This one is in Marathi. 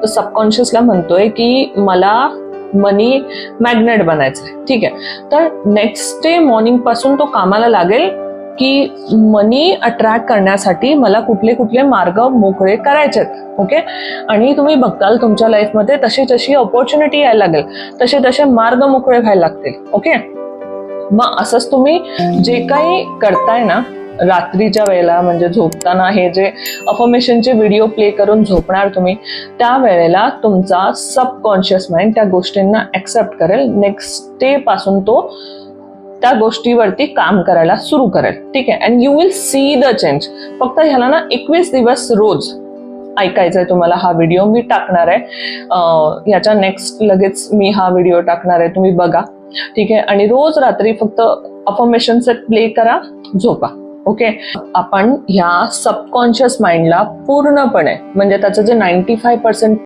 सबकॉन्शियसला म्हणतोय की मला मनी मॅग्नेट बनायचंय, ठीक आहे. तर नेक्स्ट डे मॉर्निंग पासून तो कामाला लागेल की मनी अट्रॅक्ट करण्यासाठी मला कुठले कुठले मार्ग मोकळे करायचेत. ओके. आणि तुम्ही बघताल तुमच्या लाईफमध्ये तशी जशी ऑपॉर्च्युनिटी यायला लागेल तसे तसे मार्ग मोकळे व्हायला लागतील. ओके. मग असंच तुम्ही जे काही करताय ना रात्रीच्या वेळेला, म्हणजे झोपताना हे जे अफर्मेशनचे व्हिडिओ प्ले करून झोपणार तुम्ही, त्या वेळेला तुमचा सबकॉन्शियस माइंड त्या गोष्टींना ऍक्सेप्ट करेल. नेक्स्ट डे पासून तो त्या गोष्टीवरती काम करायला सुरू करेल. ठीक आहे. And you will see the change. फक्त ह्याला ना 21 दिवस रोज ऐकायचंय तुम्हाला. हा व्हिडिओ मी टाकणार आहे, ह्याच्या नेक्स्ट लगेच मी हा व्हिडिओ टाकणार आहे, तुम्ही बघा. ठीक आहे. आणि रोज रात्री फक्त अफर्मेशन सेट प्ले करा, झोपा. ओके. आपण ह्या सबकॉन्शियस माइंडला पूर्णपणे, म्हणजे त्याचं जे 95%